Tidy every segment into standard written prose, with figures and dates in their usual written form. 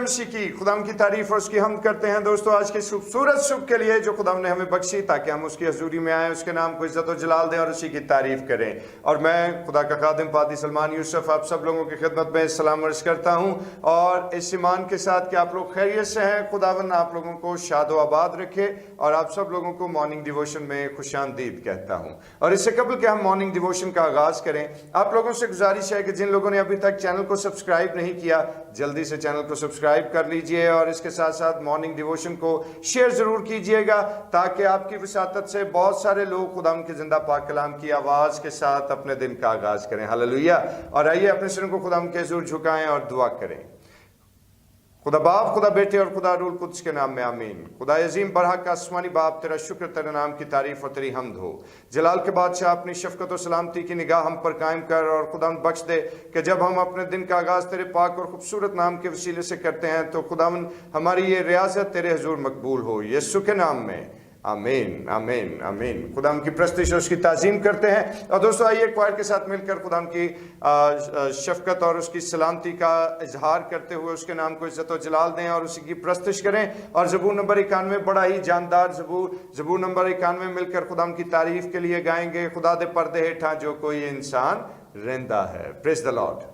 मसीह की खुदाम की तारीफ और उसकी हमद करते हैं दोस्तों आज के खूबसूरत सुबह के लिए जो खुदाम ने हमें बख्शी ताकि हम उसकी हजूरी में आए, उसके नाम को इज्जत और जलाल दें और उसी की तारीफ करें। और मैं खुदा का खादिम पादी सलमान यूसुफ आप सब लोगों की खिदमत में सलाम अर्ज करता हूं और इस ईमान के साथ कि आप लोग खैरियत से हैं। खुदावन आप लोगों को शादो आबाद रखे और आप सब लोगों को मॉर्निंग डिवोशन में खुशामदीद कहता हूं। और इससे कबल कि हम मॉर्निंग डिवोशन का आगाज करें, आप लोगों से गुजारिश है कि जिन लोगों ने अभी तक चैनल को सब्सक्राइब नहीं किया, जल्दी से चैनल को सब्सक्राइब कर लीजिए और इसके साथ साथ मॉर्निंग डिवोशन को शेयर जरूर कीजिएगा ताकि आपकी वसातत से बहुत सारे लोग खुदाम के जिंदा पाक कलाम की आवाज के साथ अपने दिन का आगाज करें। हालेलुया। और आइए अपने सिरों को खुदाम के हुजूर झुकाएं और दुआ करें। खुदा बाप, खुदा बेटे और खुदा रूल कुद्स के नाम में आमीन। खुदा अजीम बरहक आसमानी बाप, तेरा शुक्र, तेरे नाम की तारीफ और तेरी हमद हो। जलाल के बादशाह, अपनी शफकत और सलामती की निगाह हम पर कायम कर और खुदा बख्श दे कि जब हम अपने दिन का आगाज तेरे पाक और खूबसूरत नाम के वसीले से करते हैं तो खुदावन हमारी ये रियासत तेरे हुजूर मकबूल हो, यीशु के नाम में आमीन आमीन आमीन। खुदाम की प्रस्तिश और उसकी ताजीम करते हैं। और दोस्तों आइए क्वायर के साथ मिलकर खुदाम की शफकत और उसकी सलामती का इजहार करते हुए उसके नाम को इज्जत और जलाल दें और उसी की प्रस्तिश करें। और ज़बूर नंबर 91 बड़ा ही जानदार ज़बूर नंबर 91 मिलकर खुदाम की तारीफ के लिए गाएंगे। खुदा दे पर्दे हेठा जो कोई इंसान रहंदा है। Praise the Lord.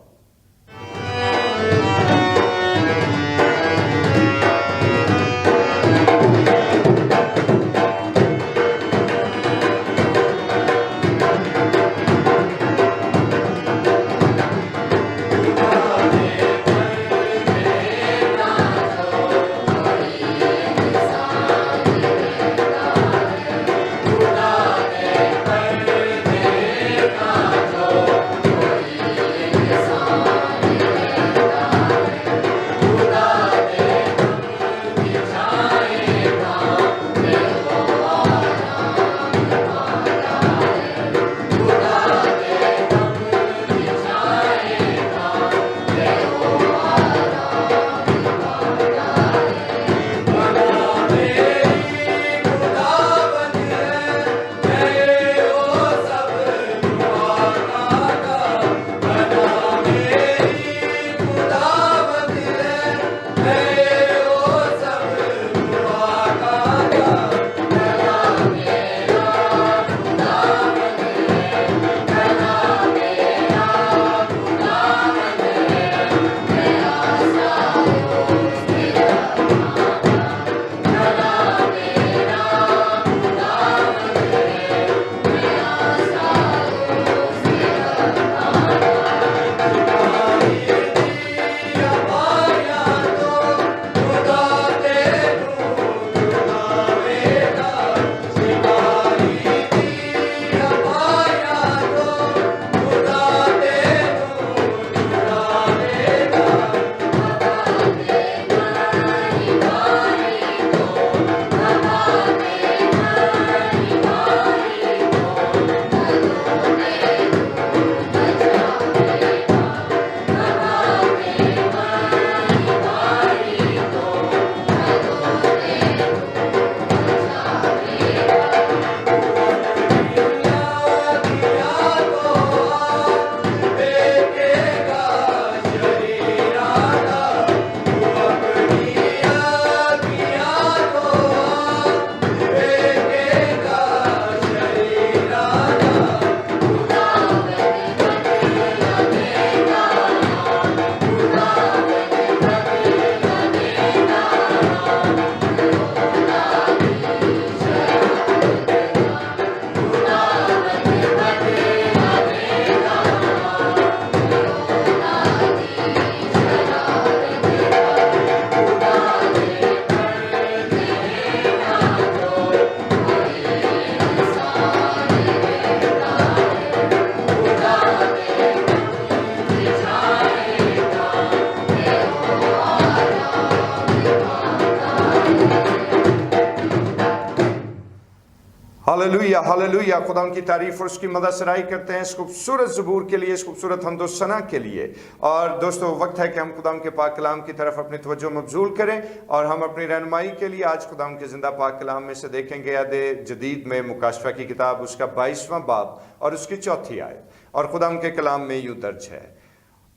Hallelujah hallelujah. खुदा की तारीफ और उसकी मदद सराई करते हैं इस खूबसूरत ज़बूर के लिए, इस खूबसूरत हम्दो सना के लिए। और दोस्तों वक्त है कि हम खुदा के पाक कलाम की तरफ अपनी तवज्जो मबजूल करें और हम अपनी रहनुमाई के लिए आज खुदा के ज़िंदा पाक कलाम में से देखेंगे अहद जदीद में मुकाशफा की किताब उसका 22वां बाब और उसकी 4थी आयत। और खुदा के कलाम में यूँ दर्ज है,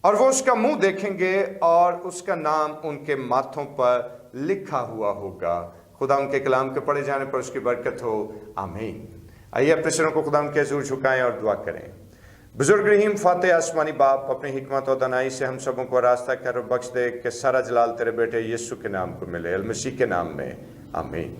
और वो उसका मुंह देखेंगे और उसका नाम उनके माथों पर लिखा हुआ होगा। खुदा उनके कलाम के पढ़े जाने पर उसकी बरकत हो, आमीन। आइए अपने सिरों को खुदा के हुजूर झुकाएं और दुआ करें। बुजुर्ग रहीम फाते आसमानी बाप, अपनी हिकमत और दनाई से हम सबों को रास्ता कर और बख्श दे कि सारा जलाल तेरे बेटे यीशु के नाम को मिले, अल मसीह के नाम में, आमीन।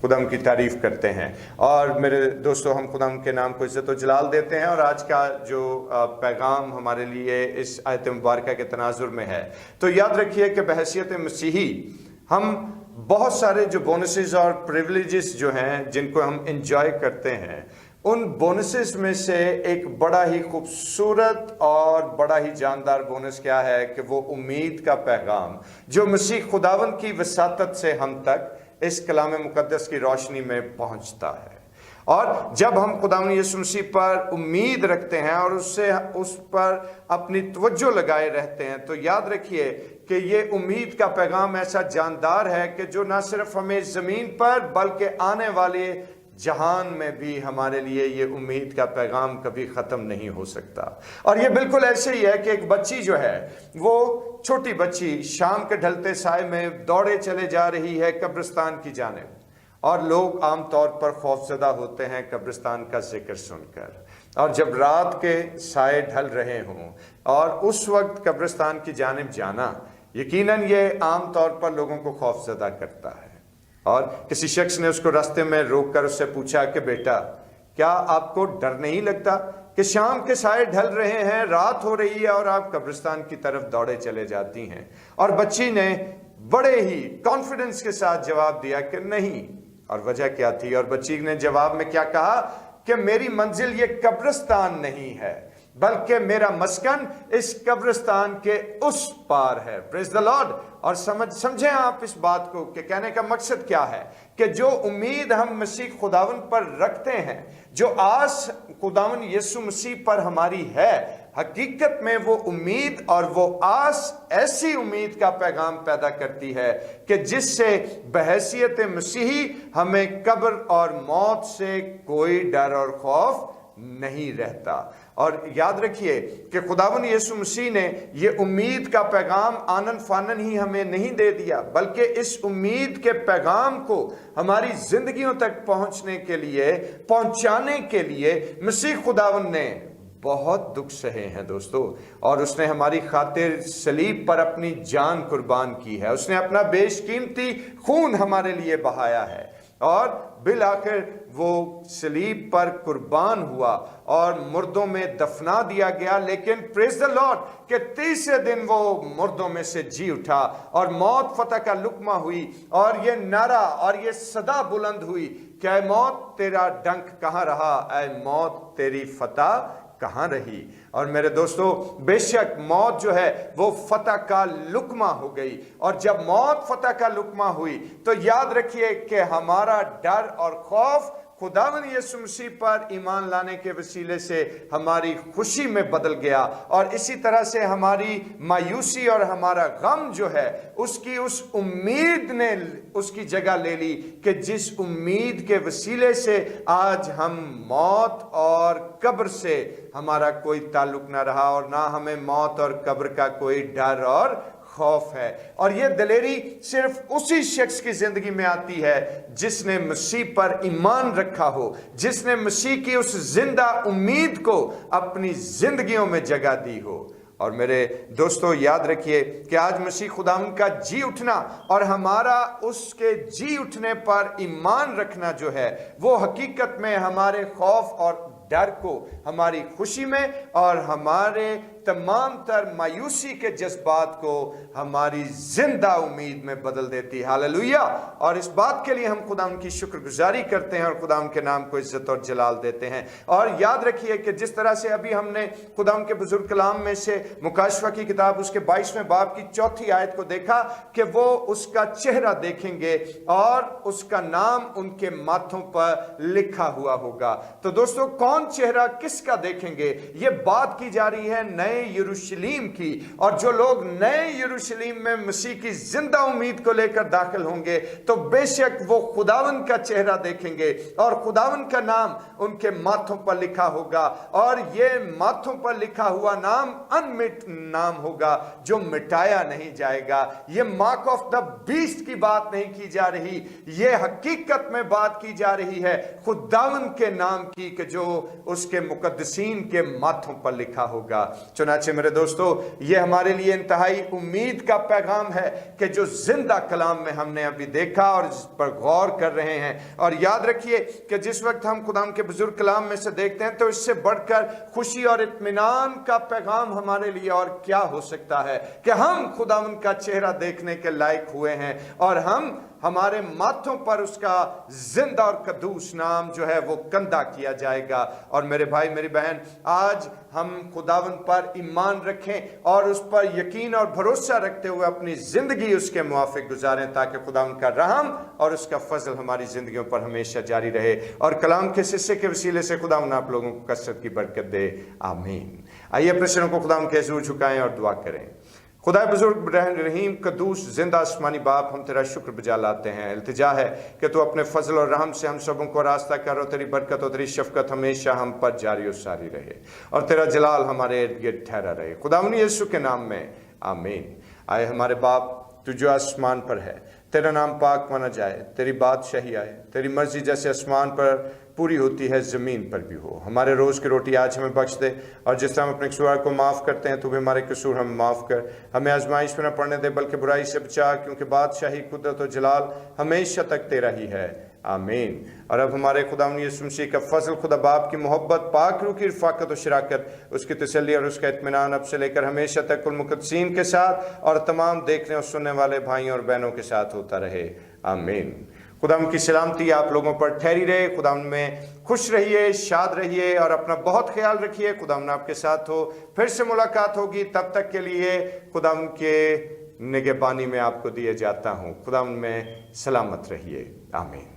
खुदा की तारीफ करते हैं। और मेरे दोस्तों, हम खुदा के नाम को इज्जत और जलाल देते हैं। और आज का जो पैगाम हमारे लिए इस आयत मुबारक के तनाजुर में है, तो याद रखिए कि बहैसियत मसीही हम बहुत सारे जो बोनसेस और प्रिविलेजेस जो हैं जिनको हम एंजॉय करते हैं, उन बोनसेस में से एक बड़ा ही खूबसूरत और बड़ा ही जानदार बोनस क्या है कि वो उम्मीद का पैगाम जो मसीह खुदावन की वसातत से हम तक इस कलाम मुकद्दस की रोशनी में पहुंचता है। और जब हम खुदावन यीशु मसीह पर उम्मीद रखते हैं और उस पर अपनी तवज्जो लगाए रहते हैं, तो याद रखिए कि ये उम्मीद का पैगाम ऐसा जानदार है कि जो ना सिर्फ हमें ज़मीन पर बल्कि आने वाले जहान में भी हमारे लिए ये उम्मीद का पैगाम कभी ख़त्म नहीं हो सकता। और ये बिल्कुल ऐसे ही है कि एक बच्ची जो है, वो छोटी बच्ची शाम के ढलते साए में दौड़े चले जा रही है कब्रिस्तान की जानिब, और लोग आमतौर पर खौफजदा होते हैं कब्रिस्तान का जिक्र सुनकर। और जब रात के साए ढल रहे हों और उस वक्त कब्रिस्तान की जानिब जाना, यकीनन ये आमतौर पर लोगों को खौफजदा करता है। और किसी शख्स ने उसको रास्ते में रोककर उससे पूछा कि बेटा, क्या आपको डर नहीं लगता कि शाम के साए ढल रहे हैं, रात हो रही है और आप कब्रिस्तान की तरफ दौड़े चले जाती हैं? और बच्ची ने बड़े ही कॉन्फिडेंस के साथ जवाब दिया कि नहीं। और वजह क्या थी? और बच्ची ने जवाब में क्या कहा कि मेरी मंजिल ये कब्रिस्तान नहीं है, बल्कि मेरा मस्कन इस कब्रिस्तान के उस पार है। Praise the Lord. और समझें आप इस बात को कि कहने का मकसद क्या है कि जो उम्मीद हम मसीह खुदावन पर रखते हैं, जो आस खुदावन यीशु मसीह पर हमारी है, हकीकत में वो उम्मीद और वो आस ऐसी उम्मीद का पैगाम पैदा करती है कि जिससे बहैसियत मसीही हमें कब्र और मौत से कोई डर और खौफ नहीं रहता। और याद रखिए कि खुदावन यीशु मसीह ने ये उम्मीद का पैगाम आनन फानन ही हमें नहीं दे दिया, बल्कि इस उम्मीद के पैगाम को हमारी जिंदगियों तक पहुंचाने के लिए मसीह खुदावन ने बहुत दुख सहे हैं दोस्तों। और उसने हमारी खातिर सलीब पर अपनी जान कुर्बान की है, उसने अपना बेशकीमती खून हमारे लिए बहाया है, और बिल आखिर वो सलीब पर कुर्बान हुआ और मुर्दों में दफना दिया गया। लेकिन प्रेज द लॉर्ड कि तीसरे दिन वो मुर्दों में से जी उठा और मौत फतह का लुकमा हुई, और ये नारा और ये सदा बुलंद हुई कि ऐ मौत तेरा डंक कहाँ रहा, ऐ मौत तेरी फतह कहाँ रही। और मेरे दोस्तों, बेशक मौत जो है वो फतह का लुकमा हो गई, और जब मौत फतह का लुकमा हुई तो याद रखिए कि हमारा डर और खौफ खुदावन यीशु मसीह पर ईमान लाने के वसीले से हमारी खुशी में बदल गया। और इसी तरह से हमारी मायूसी और हमारा गम जो है, उसकी उस उम्मीद ने उसकी जगह ले ली कि जिस उम्मीद के वसीले से आज हम मौत और कब्र से हमारा कोई ताल्लुक ना रहा, और ना हमें मौत और कब्र का कोई डर और खौफ है। और यह दलेरी सिर्फ उसी शख्स की जिंदगी में आती है जिसने मसीह पर ईमान रखा हो, जिसने मसीह की उस जिंदा उम्मीद को अपनी जिंदगियों में जगह दी हो। और मेरे दोस्तों, याद रखिए कि आज मसीह खुदावन का जी उठना और हमारा उसके जी उठने पर ईमान रखना जो है, वो हकीकत में हमारे खौफ और डर को हमारी खुशी में और हमारे तमाम तर मायूसी के जज्बात को हमारी जिंदा उम्मीद में बदल देती है। हालेलुया। और इस बात के लिए हम खुदा उनकी शुक्रगुजारी करते हैं और खुदा उनके नाम को इज्जत और जलाल देते हैं। और याद रखिए कि जिस तरह से अभी हमने खुदा उनके बुजुर्ग कलाम में से मुकाशवा की किताब उसके 22वें बाब की 4थी आयत को देखा कि वो उसका चेहरा देखेंगे और उसका नाम उनके माथों पर लिखा हुआ होगा। तो दोस्तों, कौन चेहरा किसका देखेंगे, ये बात की जा रही है नए नए यरूशलेम की, और जो लोग नए यरूशलेम में मसीह की जिंदा उम्मीद को लेकर दाखिल होंगे तो बेशक वो खुदावन का चेहरा देखेंगे और खुदावन का नाम उनके माथों पर लिखा होगा, और ये माथों पर लिखा हुआ नाम अनमिट नाम होगा जो मिटाया नहीं जाएगा। ये मार्क ऑफ द बीस्ट की बात नहीं की जा रही, ये हकीकत में बात की जा रही है खुदावन के नाम की कि जो उसके मुकद्दसीन के माथों पर लिखा होगा। चुनाचे मेरे दोस्तों, ये हमारे लिए इंतहाई उम्मीद का पैगाम है कि जो जिंदा कलाम में हमने अभी देखा और जिस पर गौर कर रहे हैं। और याद रखिए कि जिस वक्त हम खुदाम के बुजुर्ग कलाम में से देखते हैं तो इससे बढ़कर खुशी और इत्मीनान का पैगाम हमारे लिए और क्या हो सकता है कि हम खुदावन का चेहरा देखने के लायक हुए हैं और हमारे माथों पर उसका जिंदा और कदूस नाम जो है वो कंधा किया जाएगा। और मेरे भाई मेरी बहन, आज हम खुदावन पर ईमान रखें और उस पर यकीन और भरोसा रखते हुए अपनी जिंदगी उसके मुआफिक गुजारें ताकि खुदावन का रहम और उसका फजल हमारी जिंदगियों पर हमेशा जारी रहे और कलाम के हिस्से के वसीले से खुदावन आप लोगों को कसरत की बरकत दे। आमीन। आइए प्रश्नों को खुदावन के हुजूर झुकाएं और दुआ करें। खुदा बुजुर्ग रहीम कदूस जिंदा आसमानी बाप, हम तेरा शुक्र बजा लाते हैं। इल्तिजा है कि तू अपने फजल और रहम से हम सबों को रास्ता कर, और तेरी बरकत और तेरी शफकत हमेशा हम पर जारी और सारी रहे और तेरा जलाल हमारे इर्द गिर्द ठहरा रहे खुदावनी यीशु के नाम में, आमीन। आए हमारे बाप, तू जो आसमान पर है, तेरा नाम पाक माना जाए, तेरी बादशाही आए, तेरी मर्जी जैसे आसमान पर पूरी होती है ज़मीन पर भी हो। हमारे रोज़ की रोटी आज हमें बख्श दे, और जिस तरह हम अपने कसूर को माफ़ करते हैं, तू भी हमारे कसूर हमें माफ़ कर। हमें आजमाइश में न पड़ने दे बल्कि बुराई से बचा, क्योंकि बादशाही, कुदरत और जलाल हमेशा तक तेरा ही है, आमीन। और अब हमारे खुदावंद यीशु मसीह का फजल, खुदा बाप की मोहब्बत, पाक रूह की रफ़ाकत और शराकत, उसकी तसल्ली और उसका इत्मीनान अब से लेकर हमेशा तक कुल मुक़द्दसीन के साथ और तमाम देखने और सुनने वाले भाइयों और बहनों के साथ होता रहे, आमीन। खुदावंद की सलामती आप लोगों पर ठहरी रहे। खुदावंद में खुश रहिए, शाद रहिए और अपना बहुत ख्याल रखिए। खुदावंद आपके साथ हो। फिर से मुलाकात होगी, तब तक के लिए खुदावंद के निगहबानी में आपको दिए जाता हूँ। खुदावंद में सलामत रहिए, आमीन।